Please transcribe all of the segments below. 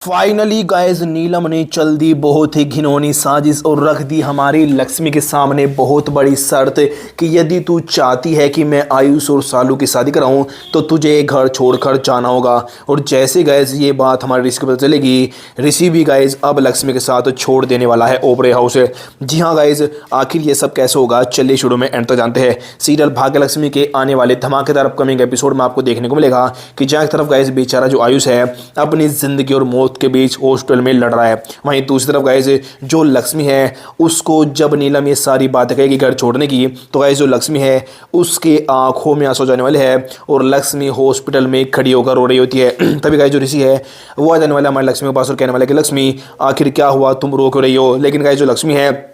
Finally guys नीलम ने चल दी बहुत ही घिनौनी साजिश और रख दी हमारी लक्ष्मी के सामने बहुत बड़ी शर्त कि यदि तू चाहती है कि मैं आयुष और सालू की शादी कराऊं तो तुझे घर छोड़कर जाना होगा। और जैसे गाइस ये बात हमारे ऋषि को पता चलेगी, ऋषि भी गाइस अब लक्ष्मी के साथ छोड़ देने वाला है ओबरे हाउस। जी हाँ गाइस, आखिर ये सब कैसे होगा चलिए शुरू में एंड तक जानते हैं। सीरियल भाग्य लक्ष्मी के आने वाले धमाकेदार अपकमिंग एपिसोड में आपको देखने को मिलेगा कि जहाँ एक तरफ गाइस बेचारा जो आयुष है अपनी जिंदगी और मौत के बीच हॉस्टल में लड़ रहा है, वहीं दूसरी तरफ गाइस जो लक्ष्मी है उसको जब नीलम ये सारी बातें कहेगी घर छोड़ने की तो गाइस जो लक्ष्मी है उसके आंखों में आंसू जाने वाले हैं और लक्ष्मी हॉस्पिटल में खड़ी होकर रो रही होती है। तभी गाइस जो ऋषि है वो आ जाने वाला हमारे लक्ष्मी के पास और कहने वाला कि लक्ष्मी आखिर क्या हुआ, तुम रो क्यों रही हो। लेकिन गाइस जो लक्ष्मी है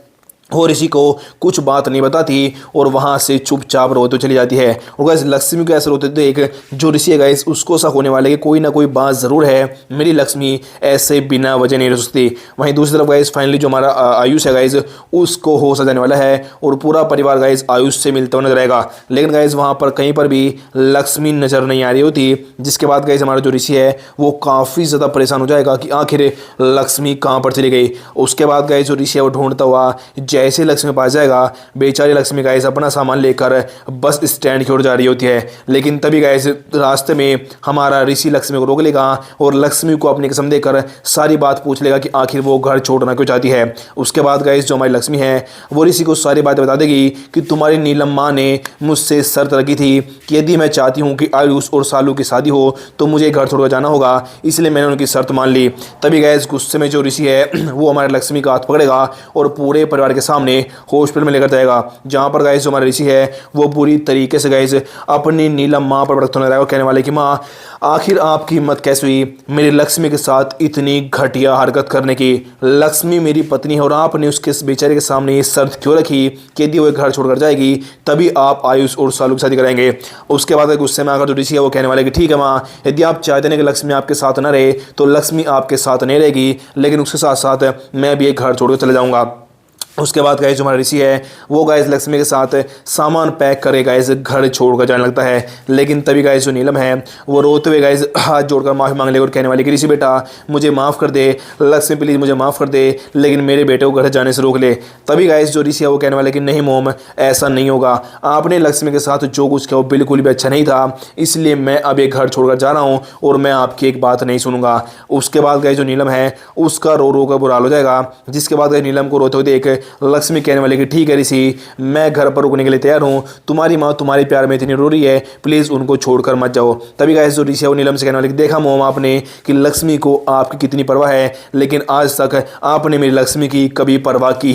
वो ऋषि को कुछ बात नहीं बताती और वहाँ से चुपचाप रोते चली जाती है। और गाइस लक्ष्मी को ऐसे रोते थे एक जो ऋषि है गाइस उसको शक होने वाले कि कोई ना कोई बात ज़रूर है, मेरी लक्ष्मी ऐसे बिना वजह नहीं रो सकती। वहीं दूसरी तरफ गाइस फाइनली जो हमारा आयुष है गाइस उसको होश आ जाने वाला है और पूरा परिवार गाइस आयुष से मिलता हुआ नजर आएगा। लेकिन गाइस वहाँ पर कहीं पर भी लक्ष्मी नज़र नहीं आ रही होती, जिसके बाद गाइस हमारा जो ऋषि है वो काफ़ी ज़्यादा परेशान हो जाएगा कि आखिर लक्ष्मी कहाँ पर चली गई। उसके बाद गाइस जो ऋषि है वो ढूंढता हुआ जैसे लक्ष्मी के पास जाएगा, बेचारी लक्ष्मी गाइस अपना सामान लेकर बस स्टैंड की ओर जा रही होती है। लेकिन तभी गाइस रास्ते में हमारा ऋषि लक्ष्मी को रोक लेगा और लक्ष्मी को अपनी कसम देकर सारी बात पूछ लेगा कि आखिर वो घर छोड़ना क्यों चाहती है। उसके बाद गाइस जो हमारी लक्ष्मी है वो ऋषि को सारी बातें बता देगी कि तुम्हारी नीलम माँ ने मुझसे शर्त रखी थी कि यदि मैं चाहती हूँ कि आयुष और सालू की शादी हो तो मुझे घर छोड़कर जाना होगा, इसलिए मैंने उनकी शर्त मान ली। तभी गाइस गुस्से में जो ऋषि है वो हमारे लक्ष्मी का हाथ पकड़ेगा और पूरे परिवार के सामने हॉस्पिटल में लेकर जाएगा, जहां पर गाइस जो हमारा ऋषि है वो पूरी तरीके से गाइस अपनी नीलम माँ पर भड़कता नजर आएगा, कहने वाले कि माँ आखिर आपकी हिम्मत कैसे हुई मेरी लक्ष्मी के साथ इतनी घटिया हरकत करने की। लक्ष्मी मेरी पत्नी है और आपने उसके बेचारे के सामने ये शर्त क्यों रखी कि यदि वो घर छोड़कर जाएगी तभी आप आयुष और सालू की शादी कराएंगे। उसके बाद गुस्से में आकर जो ऋषि है वो कहने वाले कि ठीक है माँ, यदि आप चाहते हैं कि लक्ष्मी आपके साथ न रहे तो लक्ष्मी आपके साथ नहीं रहेगी, लेकिन उसके साथ साथ मैं भी एक घर छोड़कर चले जाऊंगा। उसके बाद गाइस जो हमारा ऋषि है वो गाइस लक्ष्मी के साथ सामान पैक करे गाइस घर छोड़कर जाने लगता है। लेकिन तभी गाइस जो नीलम है वो रोते हुए गाइस हाथ जोड़कर माफ़ी मांग ले और कहने वाली कि ऋषि बेटा मुझे माफ़ कर दे, लक्ष्मी प्लीज़ मुझे माफ़ कर दे, लेकिन मेरे बेटे को घर जाने से रोक ले। तभी गाइस जो ऋषि है वो कहने वाले कि नहीं मोम, ऐसा नहीं होगा, आपने लक्ष्मी के साथ जो कुछ किया वो बिल्कुल भी अच्छा नहीं था, इसलिए मैं अब एक घर छोड़कर जा रहा हूँ और मैं आपकी एक बात नहीं सुनूंगा। उसके बाद गाइस जो नीलम है उसका रो रो कर बुरा हाल हो जाएगा, जिसके बाद गाइस नीलम को रोते हुए देख लक्ष्मी कहने वाली कि ठीक है ऋषि, मैं घर पर रुकने के लिए तैयार हूँ, तुम्हारी माँ तुम्हारे प्यार में इतनी रो रही है, प्लीज़ उनको छोड़कर मत जाओ। तभी गाइस जो ऋषि है वो नीलम से कहने वाले कि देखा मोम आपने कि लक्ष्मी को आपकी कितनी परवाह है, लेकिन आज तक आपने मेरी लक्ष्मी की कभी परवाह की